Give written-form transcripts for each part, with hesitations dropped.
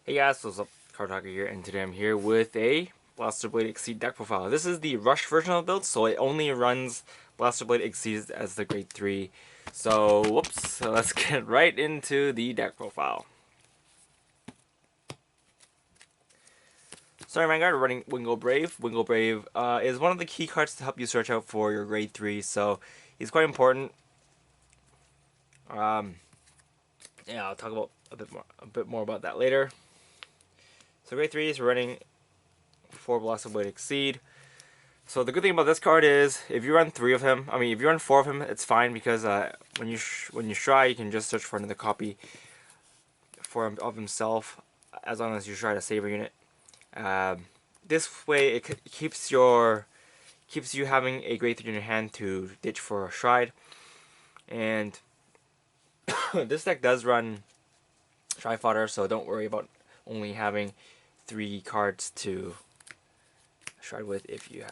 Hey guys, what's up? Cardfight here, and today I'm here with a Blaster Blade Exceed deck profile. This is the Rush version of the build, so it only runs Blaster Blade Exceed as the grade 3. So let's get right into the deck profile. Sorry, Vanguard, running Wingo Brave. Wingo Brave is one of the key cards to help you search out for your grade 3, so he's quite important. Yeah, I'll talk about a bit more about that later. So grade 3 is running 4 Blaster Blade Exceed. So the good thing about this card is if you run 3 of him, if you run 4 of him, it's fine because when you try, you can just search for another copy of himself, as long as you try to save a unit. This way, it keeps you having a grade 3 in your hand to ditch for a Stride, and this deck does run Stride Fodder, so don't worry about only having 3 cards to Stride with. If you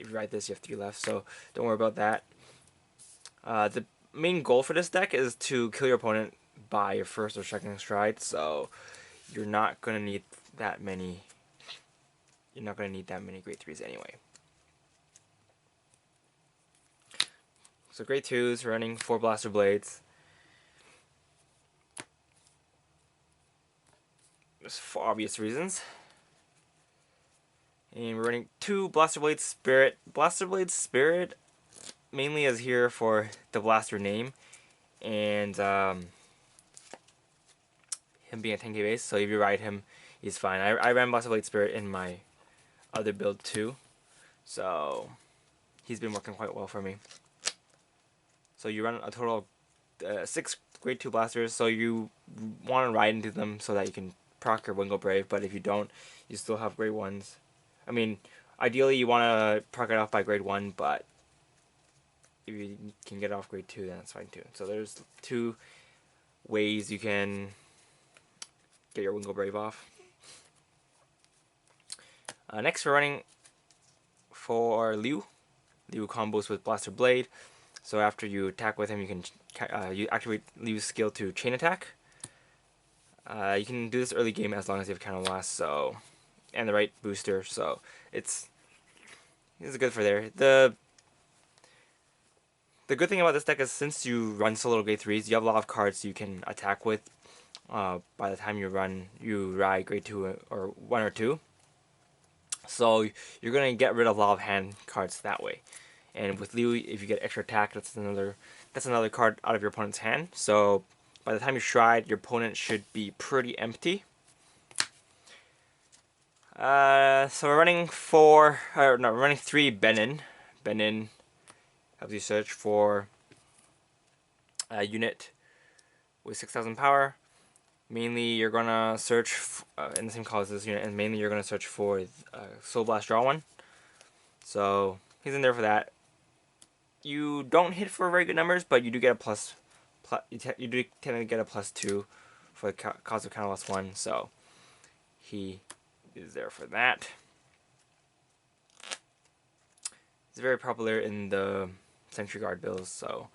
ride this, you have 3 left, so don't worry about that. The main goal for this deck is to kill your opponent by your first or second Stride, so you're not gonna need that many. You're not gonna need that many grade 3s anyway. So grade 2s running 4 Blaster Blades. Just for obvious reasons. And we're running 2 Blaster Blade Spirit. Blaster Blade Spirit mainly is here for the blaster name and him being a 10k base. So if you ride him, he's fine. I ran Blaster Blade Spirit in my other build too, so he's been working quite well for me. So you run a total of 6 grade 2 blasters, so you want to ride into them so that you can proc your Wingo Brave, but if you don't, you still have grade 1s. Ideally you want to proc it off by grade 1, but if you can get it off grade 2, then that's fine too. So there's 2 ways you can get your Wingo Brave off. Next we're running for Liu. Liu combos with Blaster Blade. So after you attack with him, you can you activate Liu's skill to chain attack. You can do this early game as long as you have Counter Blast, and the right booster. So it's good for there. The good thing about this deck is since you run so little grade 3s, you have a lot of cards you can attack with. By the time you ride grade 2 or 1 or 2. So you're gonna get rid of a lot of hand cards that way. And with Liu, if you get extra attack, that's another card out of your opponent's hand. So by the time you Stride, your opponent should be pretty empty. So we're running 3 Benin. Benin helps you search for a unit with 6,000 power. Mainly, you're gonna search in the same color as this unit, and mainly you're gonna search for Soul Blast Draw 1. So he's in there for that. You don't hit for very good numbers, but you do get a you do tend to get a +2 for the cause of Counter Blast 1. So he is there for that. He's very popular in the Sentry Guard builds, so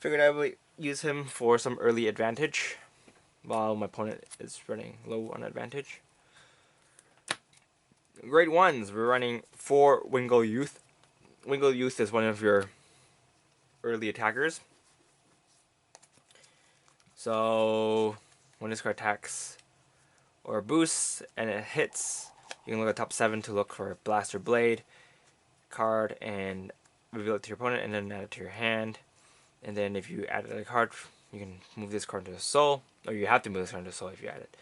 figured I would use him for some early advantage while my opponent is running low on advantage. Grade 1s, we're running 4 Wingo Youth. Wingo Youth is one of your early attackers. So when this card attacks or boosts and it hits, you can look at top 7 to look for a Blaster Blade card and reveal it to your opponent, and then add it to your hand. And then if you add a card, you can move this card into a soul, or you have to move this card into a soul if you add it.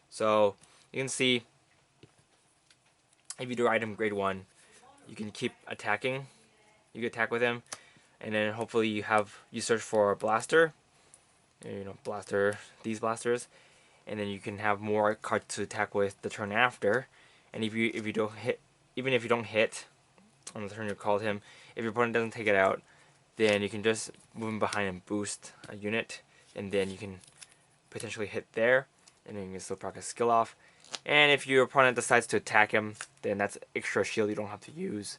So you can see if you do item grade 1, you can keep attacking. You can attack with him, and then hopefully you search for a blaster. These blasters, and then you can have more cards to attack with the turn after. And if you don't hit, even if you don't hit on the turn you called him, if your opponent doesn't take it out, then you can just move him behind and boost a unit, and then you can potentially hit there, and then you can still proc a skill off. And if your opponent decides to attack him, then that's extra shield you don't have to use.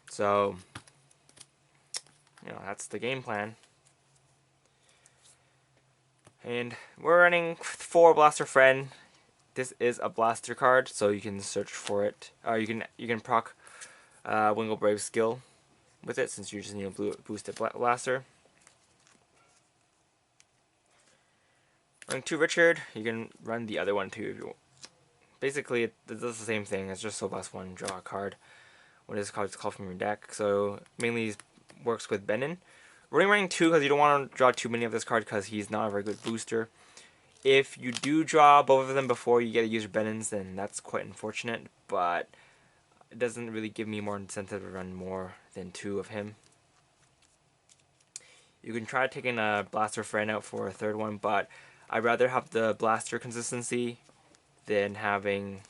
So, that's the game plan. And we're running 4 Blaster Friend. this is a blaster card, so you can search for it. You can proc Wingle Brave skill with it, since you just need a boosted blaster. Running 2 Richard, you can run the other one too if you want. Basically, it does the same thing. It's just Soul Blast 1, draw a card. When it's called from your deck. So mainly works with Benin. Running 2 because you don't want to draw too many of this card because he's not a very good booster. If you do draw both of them before you get to use your Benins, then that's quite unfortunate. But it doesn't really give me more incentive to run more than 2 of him. You can try taking a Blaster Friend out for a 3rd one, but I'd rather have the Blaster consistency than having,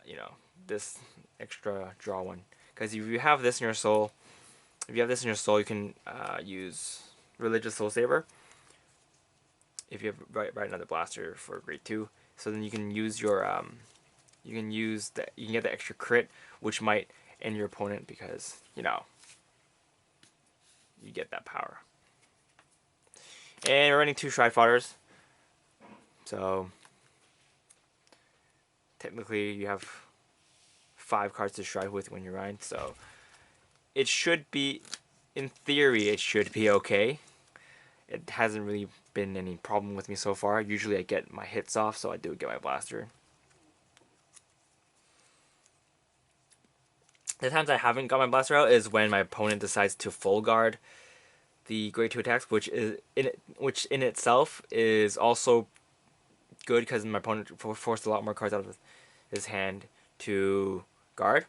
you know, this extra draw one. Because if you have this in your soul, you can use Religious Soul Saver. If you have write another blaster for grade 2, so then you can use your you can get the extra crit, which might end your opponent because you get that power. And we're running 2 Stride Fodders, so technically you have 5 cards to stride with when you ride. So it should be, in theory, it should be okay. It hasn't really been any problem with me so far. Usually I get my hits off, so I do get my blaster. The times I haven't got my blaster out is when my opponent decides to full guard the grade 2 attacks, which in itself is also good because my opponent forced a lot more cards out of his hand to guard.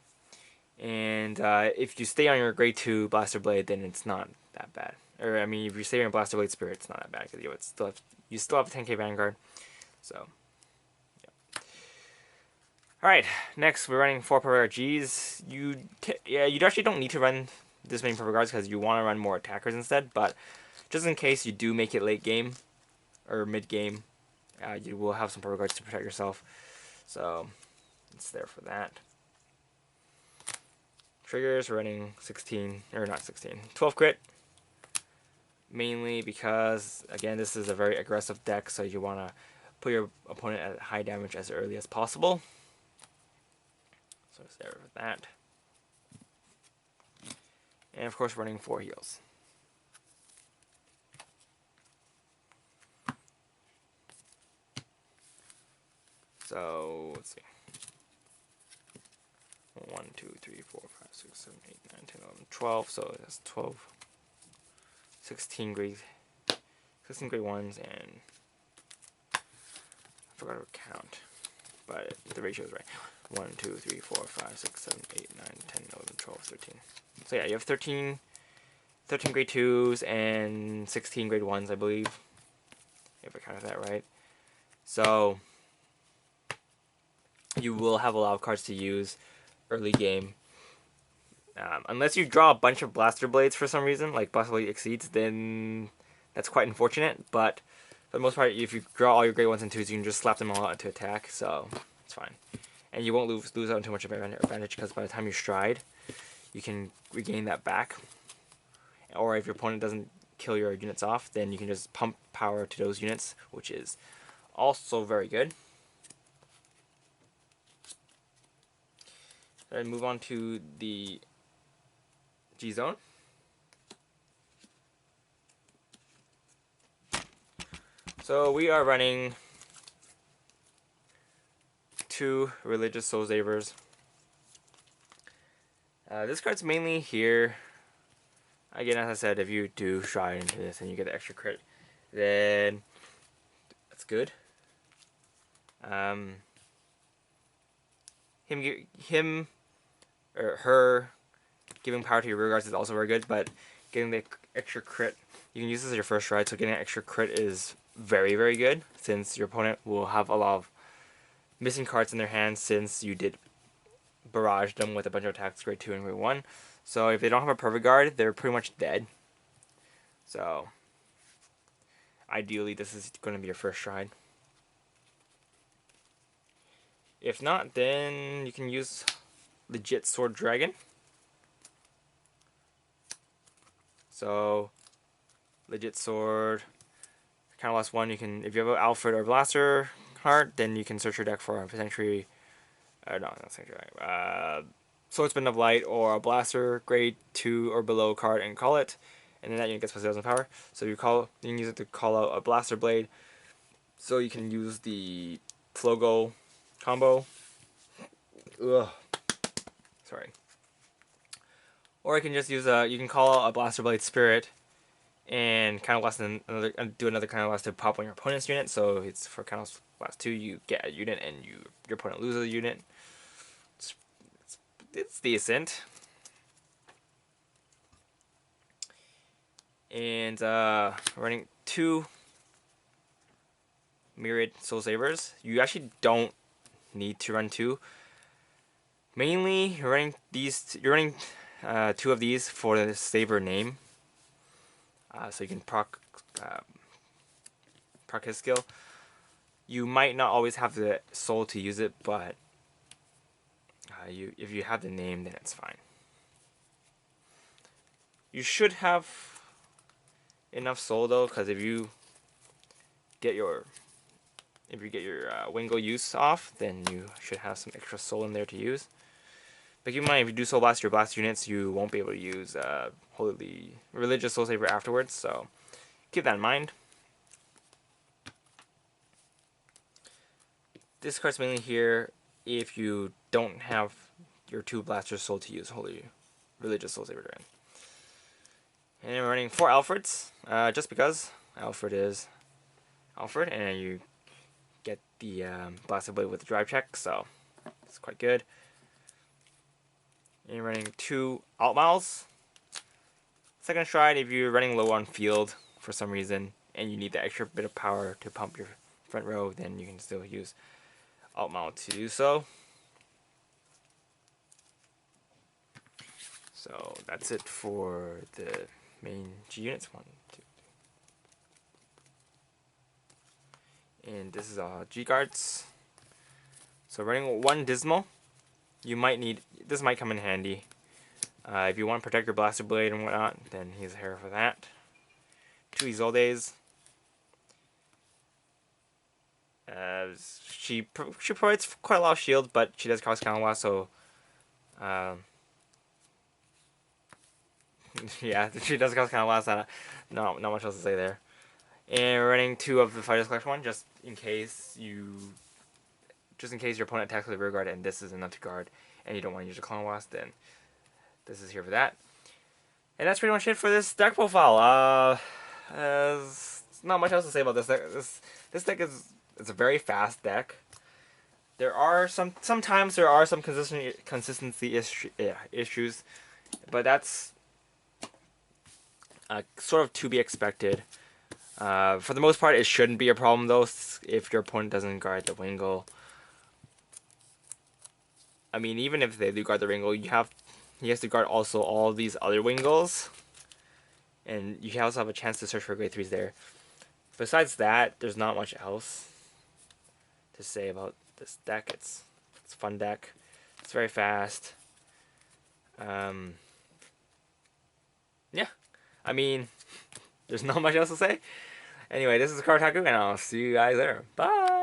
And if you stay on your grade 2 Blaster Blade, then it's not that bad. Or I mean, if you stay on your Blaster Blade Spirit, it's not that bad because you still have a 10k Vanguard. So, yeah. All right, next we're running 4 Purple Guard Gs. You actually don't need to run this many Purple Guards because you want to run more attackers instead. But just in case you do make it late game or mid game, you will have some Purple Guards to protect yourself. So it's there for that. Triggers, we're running 12 crit. Mainly because, again, this is a very aggressive deck, so you want to put your opponent at high damage as early as possible. So it's there with that. And of course, running 4 heals. So let's see. 1, 2, 3, 4, 5, 6, 7, 8, 9, 10, 11, 12. So that's 12, 16 grade 1s, and I forgot to count, but the ratio is right. 1, 2, 3, 4, 5, 6, 7, 8, 9, 10, 11, 12, 13. So yeah, you have 13 grade 2s and 16 grade 1s, I believe, if I counted that right. So you will have a lot of cards to use early game. Unless you draw a bunch of Blaster Blades for some reason, like Blaster Blade Exceeds, then that's quite unfortunate. But for the most part, if you draw all your grade 1s and 2s, you can just slap them all out to attack, so it's fine. And you won't lose out too much of an advantage because by the time you stride, you can regain that back. Or if your opponent doesn't kill your units off, then you can just pump power to those units, which is also very good. Then move on to the G-Zone. So we are running 2 Religious Soul Savers. This card's mainly here. Again, as I said, if you do stride into this and you get the extra crit, then that's good. Him or her giving power to your rear guards is also very good, but getting the extra crit, you can use this as your first stride, so getting an extra crit is very, very good, since your opponent will have a lot of missing cards in their hands since you did barrage them with a bunch of attacks grade 2 and grade 1. So if they don't have a perfect guard, they're pretty much dead. So ideally this is going to be your first stride. If not, then you can use legit Sword Dragon. So legit sword, kind of lost 1. You can, if you have an Alfred or Blaster, heart, then you can search your deck for a Sanctuary, not Sanctuary, Swordsman of Light or a Blaster grade 2 or below card and call it, and then that unit gets plus 0,000 power. So you can use it to call out a Blaster Blade. So you can use the Flogo combo. Ugh. Sorry. Or you can just use you can call out a Blaster Blade Spirit and kind of less than do another kind of last to pop on your opponent's unit. So it's for kind of last 2, you get a unit and your opponent loses a unit. It's decent. And running 2 Myriad Soul Savers. You actually don't need to run 2. Mainly, you're running 2 of these for the Saber name. So you can proc his skill. You might not always have the soul to use it, but if you have the name, then it's fine. You should have enough soul though, because if you get your Wingo use off, then you should have some extra soul in there to use. But keep in mind, if you do soul blast your blast units, you won't be able to use Holy Religious Soul Saver afterwards, so keep that in mind. This card's mainly here if you don't have your 2 Blaster Soul to use Holy Religious Soul Saver during. And then we're running 4 Alfreds, just because Alfred is Alfred, and you get the Blaster Blade with the drive check, so it's quite good. And you're running 2 Altmiles. Second Stride, if you're running low on field for some reason, and you need the extra bit of power to pump your front row, then you can still use Altmile to do so. So that's it for the main G units. 1, 2. And this is G guards. So running 1 Dismal, you might need, this might come in handy. If you want to protect your Blaster Blade and whatnot, then he's here for that. 2 Isoldes. She provides quite a lot of shield, but she does cost counter loss, so yeah, she does cost counter loss. Not much else to say there. And we're running 2 of the Fighters Collection 1, just in case your opponent attacks with a rear guard and this is enough to guard, and you don't want to use a counter loss, then this is here for that. And that's pretty much it for this deck profile. There's not much else to say about this deck. This deck is a very fast deck. There are sometimes there are some consistency issues, but that's sort of to be expected. For the most part, it shouldn't be a problem though if your opponent doesn't guard the Wingle. I mean, even if they do guard the Wingle, he has to guard also all these other Wingles, and you also have a chance to search for grade 3s there. Besides that, there's not much else to say about this deck. It's a fun deck. It's very fast. Yeah, I mean, there's not much else to say. Anyway, this is Cardfight, and I'll see you guys there. Bye!